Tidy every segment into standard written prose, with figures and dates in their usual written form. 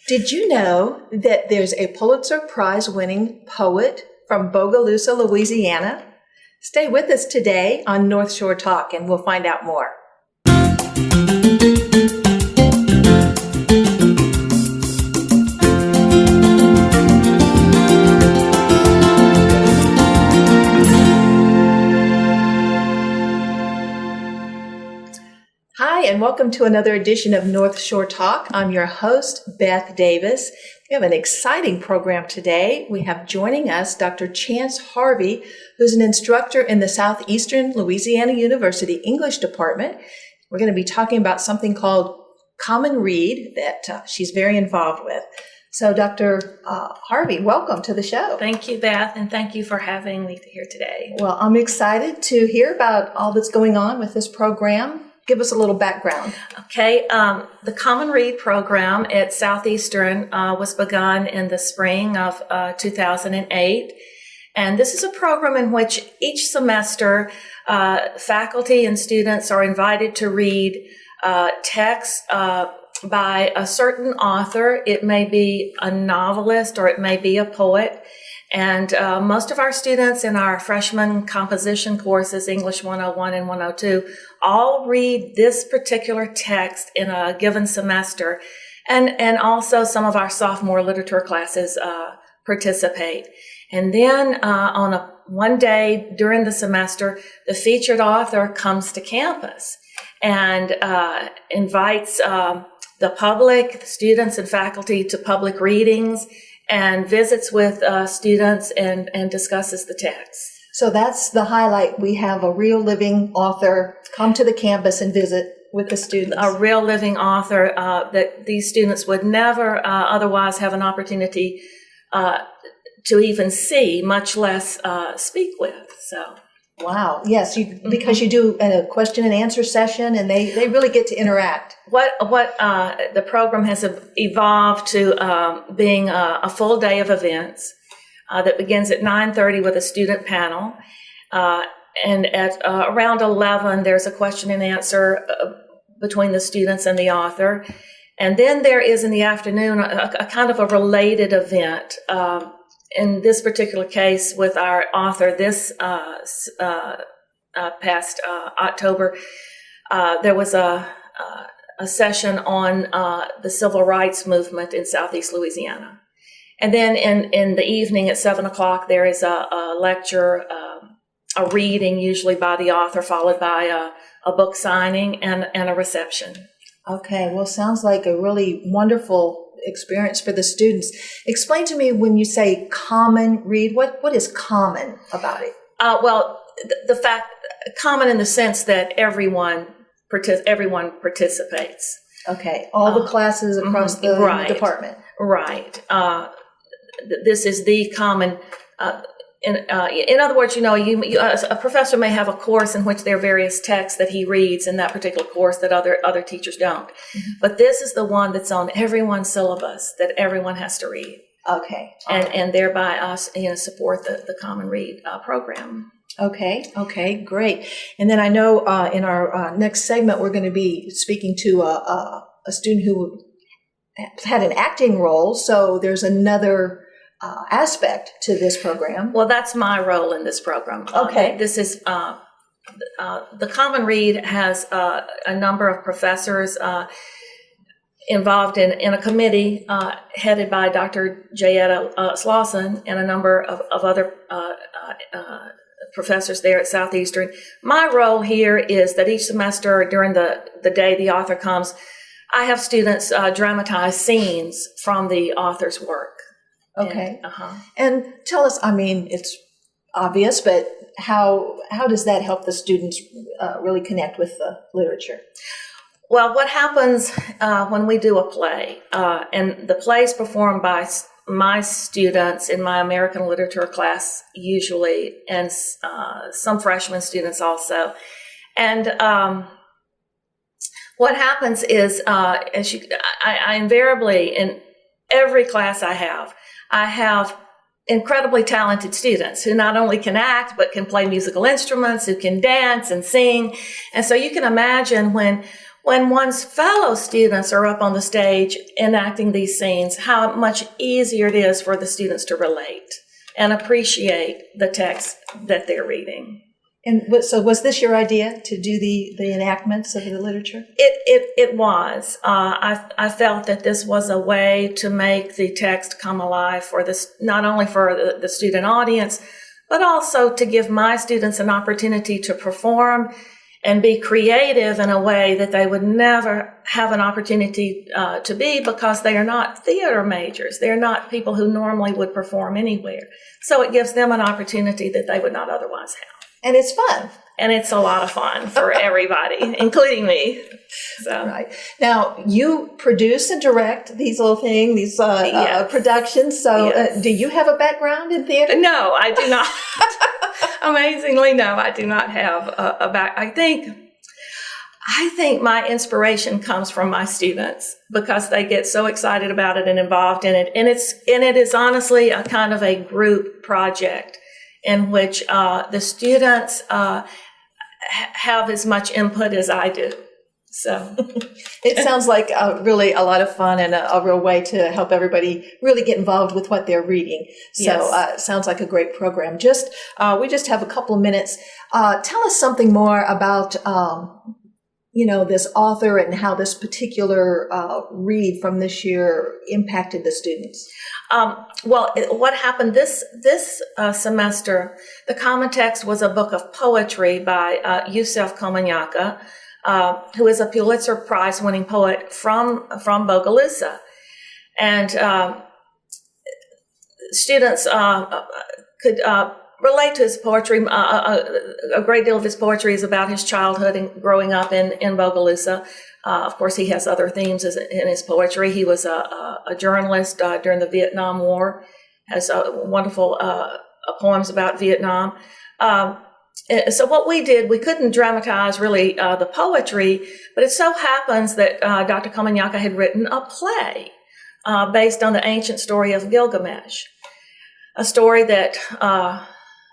Did you know that there's a Pulitzer Prize-winning poet from Bogalusa, Louisiana? Stay with us today on Northshore Talk, and we'll find out more. Hi, and welcome to another edition of North Shore Talk. I'm your host, Beth Davis. We have an exciting program today. We have joining us Dr. Chance Harvey, who's an instructor in the Southeastern Louisiana University English Department. We're going to be talking about something called Common Read that she's very involved with. So, Dr. Harvey, welcome to the show. Thank you, Beth, and thank you for having me here today. Well, I'm excited to hear about all that's going on with this program. Give us a little background. Okay, the Common Read program at Southeastern was begun in the spring of 2008. And this is a program in which each semester faculty and students are invited to read texts by a certain author. It may be a novelist or it may be a poet. And most of our students in our freshman composition courses, English 101 and 102, all read this particular text in a given semester. And also some of our sophomore literature classes participate. And then on one day during the semester, the featured author comes to campus and invites the public, the students and faculty to public readings and visits with students and discusses the text. So that's the highlight. We have a real living author come to the campus and visit with the students. A real living author that these students would never otherwise have an opportunity to even see, much less speak with. So. Wow. Yes, because you do a question and answer session and they really get to interact. What the program has evolved to being a full day of events that begins at 9:30 with a student panel. And at around 11, there's a question and answer between the students and the author. And then there is in the afternoon a kind of a related event. In this particular case, with our author this past October, there was a session on the civil rights movement in Southeast Louisiana. And then in the evening at 7 o'clock, there is a lecture, a reading usually by the author, followed by a book signing and a reception. Okay, well, sounds like a really wonderful experience for the students. Explain to me when you say common read, what is common about it? Well, the fact, common in the sense that everyone participates. Okay, all the classes across the department. Right. This is the common. In other words, a professor may have a course in which there are various texts that he reads in that particular course that other teachers don't. Mm-hmm. But this is the one that's on everyone's syllabus that everyone has to read. Okay. And thereby us, support the Common Read program. Okay, great. And then I know in our next segment we're going to be speaking to a student who had an acting role. So there's another aspect to this program. Well, that's my role in this program. Okay. This is the Common Read has a number of professors involved in a committee headed by Dr. Slauson and a number of other professors there at Southeastern. My role here is that each semester during the day the author comes, I have students dramatize scenes from the author's work. Okay. And tell us, it's obvious, but how does that help the students really connect with the literature? Well, what happens when we do a play, and the play is performed by my students in my American literature class usually, and some freshman students also. And what happens is, I invariably, in every class I have incredibly talented students who not only can act, but can play musical instruments, who can dance and sing. And so you can imagine when when one's fellow students are up on the stage enacting these scenes, how much easier it is for the students to relate and appreciate the text that they're reading. And so was this your idea to do the enactments of the literature? It was. I felt that this was a way to make the text come alive for this, not only for the student audience, but also to give my students an opportunity to perform and be creative in a way that they would never have an opportunity to be, because they are not theater majors. They're not people who normally would perform anywhere. So it gives them an opportunity that they would not otherwise have. And it's fun. And it's a lot of fun for everybody, including me. So. Right. Now, you produce and direct these little things, these Yes. productions. So Yes. Do you have a background in theater? No, I do not. Amazingly, no, I do not have a back. I think my inspiration comes from my students, because they get so excited about it and involved in it. And it is honestly a kind of a group project in which the students have as much input as I do. So It sounds like really a lot of fun and a real way to help everybody really get involved with what they're reading. So Yes. it sounds like a great program. We just have a couple of minutes. Tell us something more about this author and how this particular read from this year impacted the students. What happened this semester, the common text was a book of poetry by Yusef Komunyakaa, who is a Pulitzer Prize winning poet from Bogalusa. And students could relate to his poetry. A great deal of his poetry is about his childhood and growing up in Bogalusa. Of course, he has other themes in his poetry. He was a journalist during the Vietnam War, has wonderful poems about Vietnam. So what we did, we couldn't dramatize really the poetry, but it so happens that Dr. Komunyakaa had written a play based on the ancient story of Gilgamesh, a story that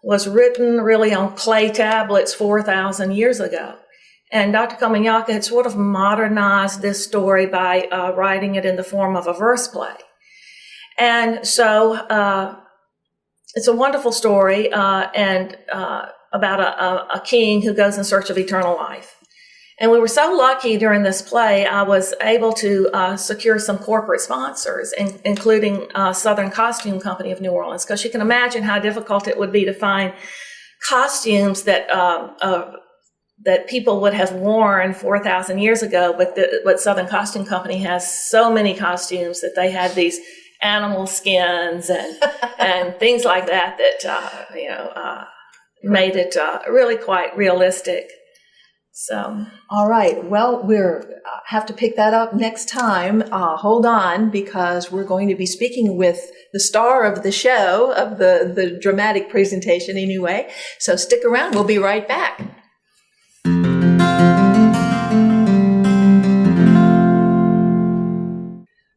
was written really on clay tablets 4,000 years ago. And Dr. Komunyakaa had sort of modernized this story by writing it in the form of a verse play. And so it's a wonderful story and about a king who goes in search of eternal life. And we were so lucky during this play, I was able to secure some corporate sponsors, including Southern Costume Company of New Orleans, because you can imagine how difficult it would be to find costumes that people would have worn 4,000 years ago. But Southern Costume Company has so many costumes that they had these animal skins and things like that made it really quite realistic. So, all right. Well, we'll have to pick that up next time. Hold on, because we're going to be speaking with the star of the show, of the dramatic presentation anyway. So stick around. We'll be right back.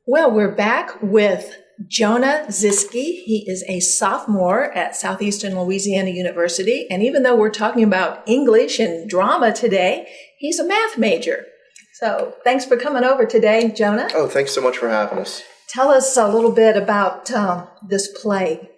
Well, we're back with Jonah Ziske. He is a sophomore at Southeastern Louisiana University. And even though we're talking about English and drama today, he's a math major. So thanks for coming over today, Jonah. Oh, thanks so much for having us. Tell us a little bit about this play.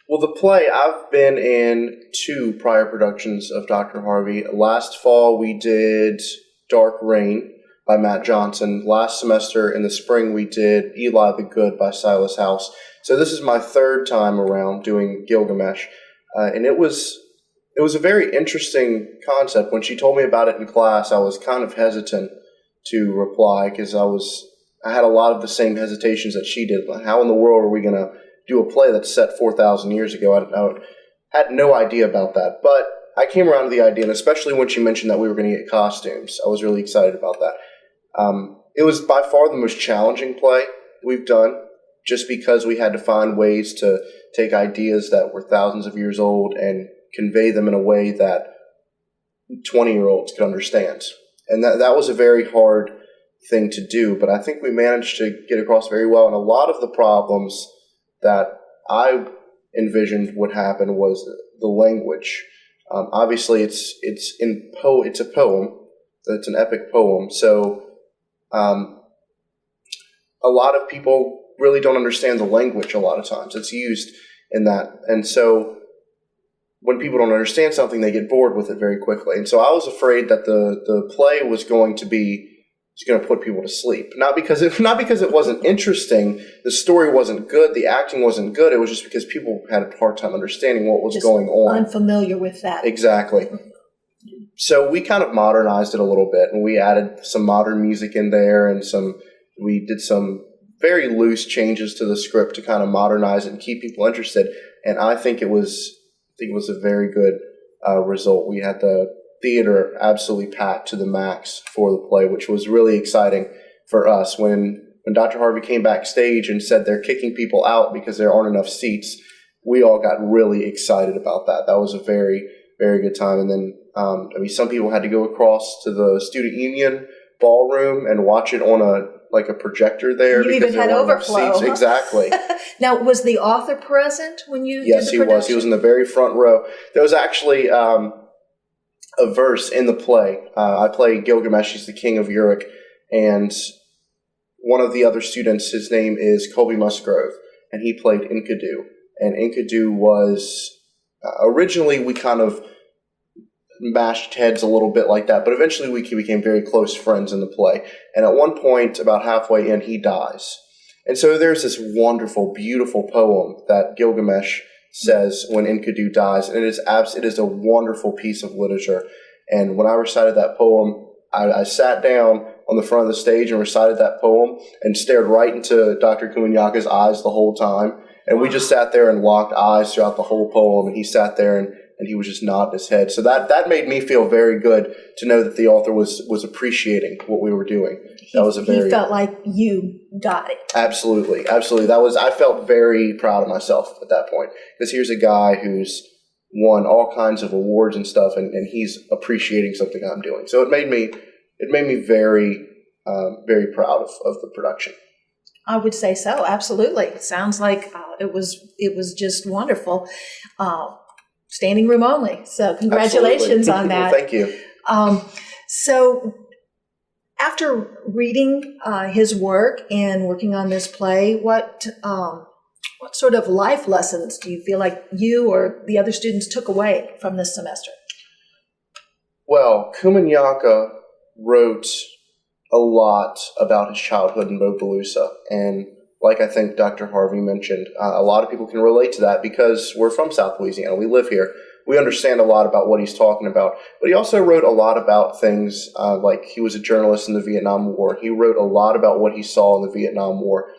Well, the play, I've been in 2 prior productions of Dr. Harvey. Last fall, we did Dark Rain by Matt Johnson. Last semester in the spring, we did Eli the Good by Silas House. So this is my 3rd time around doing Gilgamesh. And it was a very interesting concept. When she told me about it in class, I was kind of hesitant to reply, because I had a lot of the same hesitations that she did. Like, how in the world are we going to do a play that's set 4,000 years ago? I had no idea about that. But I came around to the idea, and especially when she mentioned that we were going to get costumes, I was really excited about that. It was by far the most challenging play we've done, just because we had to find ways to take ideas that were thousands of years old and convey them in a way that 20-year-olds could understand. And that was a very hard thing to do, but I think we managed to get across very well. And a lot of the problems that I envisioned would happen was the language. Obviously, it's a poem, It's an epic poem. So a lot of people really don't understand the language a lot of times. It's used in that. And so when people don't understand something, they get bored with it very quickly. And so I was afraid that the play was going to put people to sleep. Not because it wasn't interesting, the story wasn't good, the acting wasn't good. It was just because people had a hard time understanding what was just going on. Unfamiliar with that. Exactly. So we kind of modernized it a little bit, and we added some modern music in there, and we did some very loose changes to the script to kind of modernize it and keep people interested. And I think it was a very good result. We had the theater absolutely packed to the max for the play, which was really exciting for us. When Dr. Harvey came backstage and said they're kicking people out because there aren't enough seats, we all got really excited about that. That was a very, very good time. And then, some people had to go across to the student union ballroom and watch it on a projector there. You even had overflow. Seats. Exactly. Now, was the author present when you Yes, did the he production? was. He was in the very front row. There was actually a verse in the play. I play Gilgamesh. He's the king of Uruk. And one of the other students, his name is Colby Musgrove, and he played Enkidu. And Enkidu was, originally we kind of mashed heads a little bit like that, but eventually we became very close friends in the play. And at one point, about halfway in, he dies. And so there's this wonderful, beautiful poem that Gilgamesh says when Enkidu dies, and it is a wonderful piece of literature. And when I recited that poem, I sat down on the front of the stage and recited that poem and stared right into Dr. Komunyakaa's eyes the whole time. And we just sat there and locked eyes throughout the whole poem, and he sat there and he was just nodding his head. So that made me feel very good to know that the author was appreciating what we were doing. He felt like you got it. Absolutely. I felt very proud of myself at that point, because here's a guy who's won all kinds of awards and stuff, and he's appreciating something I'm doing. So it made me very, very proud of the production. I would say so. Absolutely. It sounds like it was just wonderful. Standing room only. So congratulations on that. Thank you. So after reading his work and working on this play, what sort of life lessons do you feel like you or the other students took away from this semester? Well, Komunyakaa wrote a lot about his childhood in Bogalusa, and like I think Dr. Harvey mentioned, a lot of people can relate to that because we're from South Louisiana. We live here. We understand a lot about what he's talking about. But he also wrote a lot about things like he was a journalist in the Vietnam War. He wrote a lot about what he saw in the Vietnam War.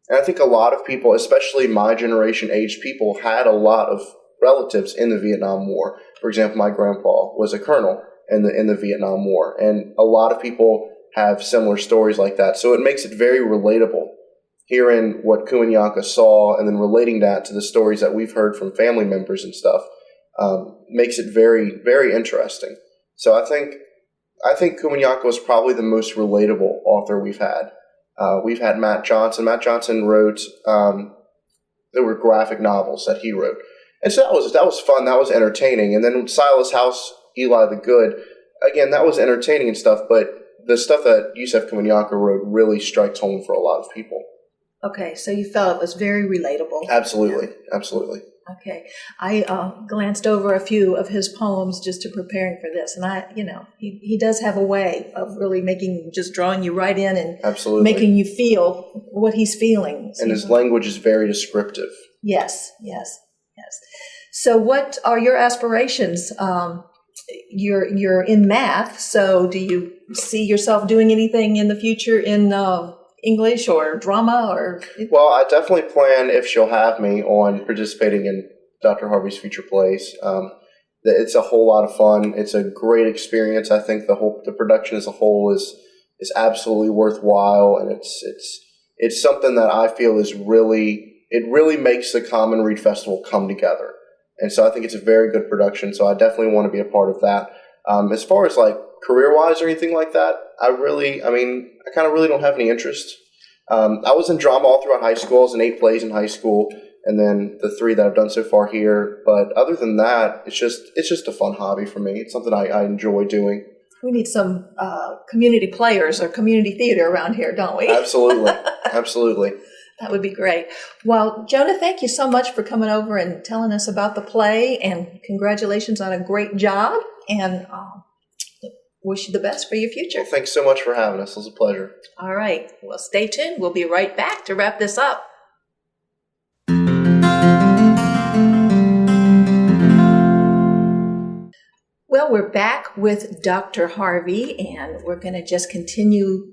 And I think a lot of people, especially my generation age people, had a lot of relatives in the Vietnam War. For example, my grandpa was a colonel in the Vietnam War. And a lot of people have similar stories like that. So it makes it very relatable. Hearing what Komunyakaa saw and then relating that to the stories that we've heard from family members and stuff makes it very, very interesting. So I think Komunyakaa was probably the most relatable author we've had. We've had Matt Johnson. Matt Johnson wrote, there were graphic novels that he wrote. And so that was fun. That was entertaining. And then Silas House, Eli the Good, again, that was entertaining and stuff, but the stuff that Yusef Komunyakaa wrote really strikes home for a lot of people. Okay, so you felt it was very relatable. Absolutely. Okay, I glanced over a few of his poems just to preparing for this, and he does have a way of really drawing you right in and absolutely making you feel what he's feeling. And his language is very descriptive. Yes. So, what are your aspirations? You're in math, so do you see yourself doing anything in the future in English or drama or? Well, I definitely plan, if she'll have me, on participating in Dr. Harvey's future plays. It's a whole lot of fun. It's a great experience. I think the production as a whole is absolutely worthwhile, and it's something that I feel really makes the Common Read Festival come together. And so I think it's a very good production. So I definitely want to be a part of that. As far as like career-wise or anything like that, I kind of really don't have any interest. I was in drama all throughout high school. I was in 8 plays in high school, and then the 3 that I've done so far here. But other than that, it's just a fun hobby for me. It's something I enjoy doing. We need some community players or community theater around here, don't we? Absolutely. Absolutely. That would be great. Well, Jonah, thank you so much for coming over and telling us about the play, and congratulations on a great job, and wish you the best for your future. Well, thanks so much for having us. It was a pleasure. All right. Well, stay tuned. We'll be right back to wrap this up. Well, we're back with Dr. Harvey, and we're going to just continue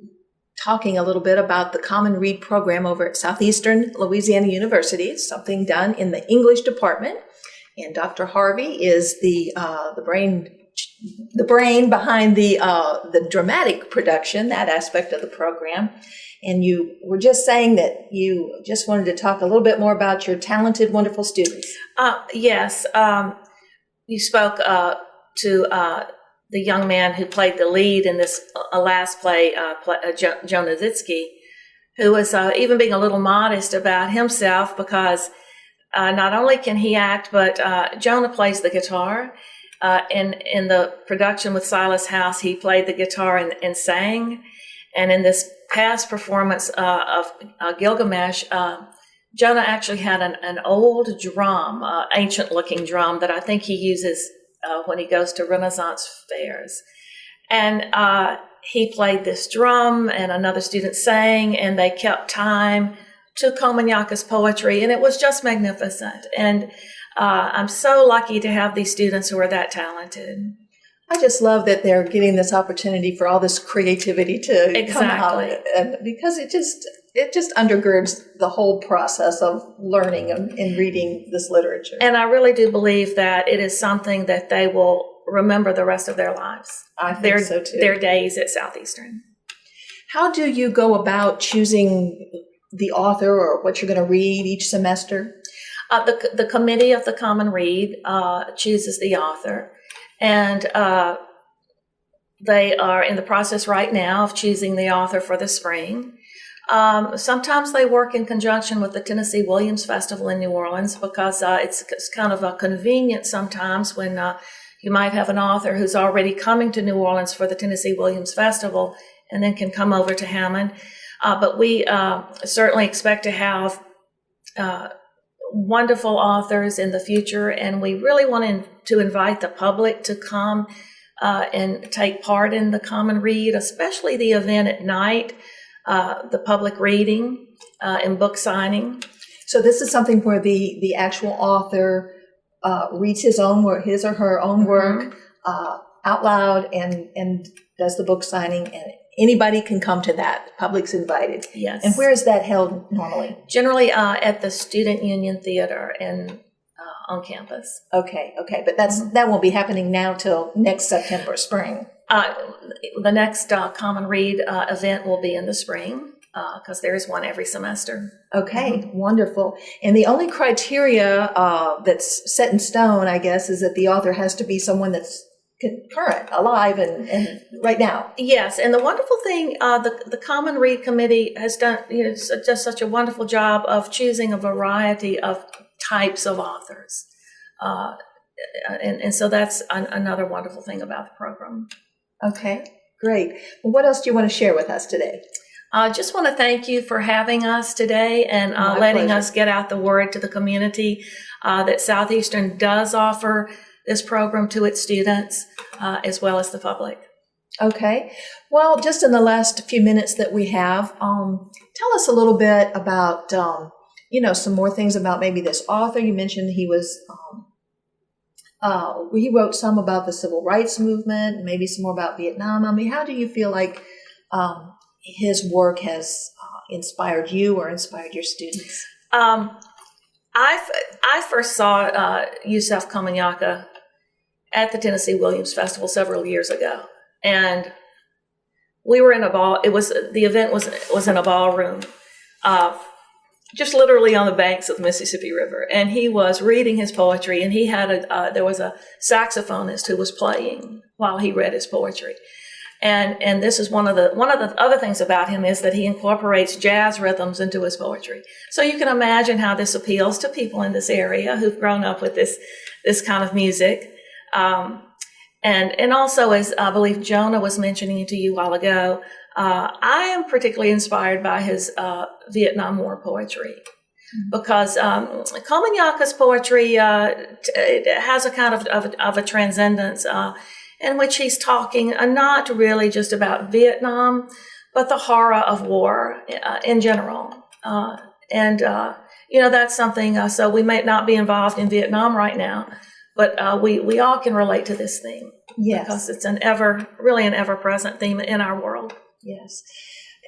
talking a little bit about the Common Read program over at Southeastern Louisiana University. It's something done in the English department, and Dr. Harvey is the brain behind the dramatic production, that aspect of the program. And you were just saying that you just wanted to talk a little bit more about your talented, wonderful students. Yes, you spoke to the young man who played the lead in this last play, Jonah Zitsky, who was even being a little modest about himself, because not only can he act, but Jonah plays the guitar. In the production with Silas House, he played the guitar and sang. And in this past performance of Gilgamesh, Jonah actually had an old drum, ancient-looking drum that I think he uses when he goes to Renaissance fairs. And he played this drum, and another student sang, and they kept time to Komunyakaa's poetry, and it was just magnificent. And I'm so lucky to have these students who are that talented. I just love that they're getting this opportunity for all this creativity to come out, and because it just undergirds the whole process of learning and reading this literature. And I really do believe that it is something that they will remember the rest of their lives. I think so too. Their days at Southeastern. How do you go about choosing the author or what you're going to read each semester? The committee of the Common Read chooses the author, and they are in the process right now of choosing the author for the spring. Sometimes they work in conjunction with the Tennessee Williams Festival in New Orleans, because it's kind of a convenient sometimes when you might have an author who's already coming to New Orleans for the Tennessee Williams Festival and then can come over to Hammond. But we certainly expect to have wonderful authors in the future, and we really want to invite the public to come and take part in the Common Read, especially the event at night, the public reading and book signing. So this is something where the actual author reads his or her own work out loud and does the book signing, and anybody can come to that. The public's invited. Yes. And where is that held normally? Generally at the Student Union Theater on campus. Okay. But that won't be happening now till next September, spring. The next Common Read event will be in the spring, because there is one every semester. Okay, wonderful. And the only criteria that's set in stone, I guess, is that the author has to be someone that's current, alive, and right now. Yes, and the wonderful thing, the Common Read Committee has done just such a wonderful job of choosing a variety of types of authors. And so that's another wonderful thing about the program. Okay, great. Well, what else do you want to share with us today? I just want to thank you for having us today and letting us get out the word to the community that Southeastern does offer this program to its students as well as the public. Okay. Well, just in the last few minutes that we have, tell us a little bit about, some more things about maybe this author. You mentioned he wrote some about the civil rights movement, maybe some more about Vietnam. I mean, how do you feel like his work has inspired you or inspired your students? I first saw Yusef Komunyakaa at the Tennessee Williams Festival several years ago, and we were in a ball. The event was in a ballroom, just literally on the banks of the Mississippi River, and he was reading his poetry, and he had there was a saxophonist who was playing while he read his poetry. And this is one of the other things about him is that he incorporates jazz rhythms into his poetry. So you can imagine how this appeals to people in this area who've grown up with this kind of music. And also, as I believe Jonah was mentioning to you a while ago, I am particularly inspired by his Vietnam War poetry, because Komunyakaa's poetry it has a kind of a transcendence in which he's talking not really just about Vietnam, but the horror of war in general. That's something, so we may not be involved in Vietnam right now, but we all can relate to this theme. Yes. Because it's an ever-present theme in our world. Yes.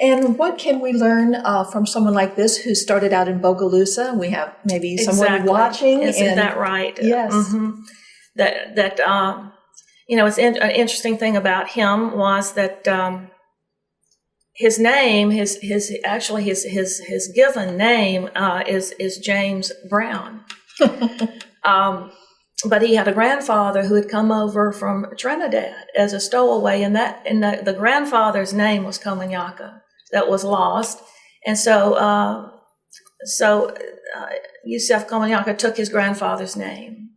And what can we learn from someone like this who started out in Bogalusa? We have maybe someone watching. Isn't that right? Yes. Mm-hmm. An interesting thing about him was that his name, his given name is James Brown. But he had a grandfather who had come over from Trinidad as a stowaway, and the grandfather's name was Komunyakaa, that was lost. And so Yusef Komunyakaa took his grandfather's name.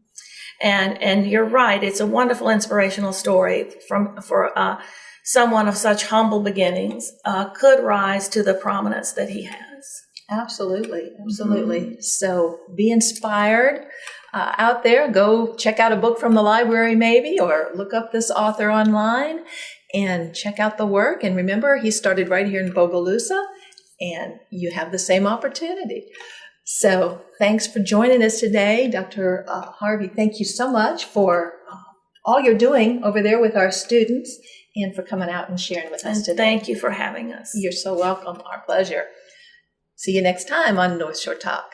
And you're right, it's a wonderful inspirational story for someone of such humble beginnings could rise to the prominence that he has. Absolutely. So be inspired. Out there, go check out a book from the library maybe, or look up this author online and check out the work. And remember, he started right here in Bogalusa, and you have the same opportunity. So thanks for joining us today, Dr. Harvey. Thank you so much for all you're doing over there with our students and for coming out and sharing with us today. Thank you for having us. You're so welcome. Our pleasure. See you next time on Northshore Talk.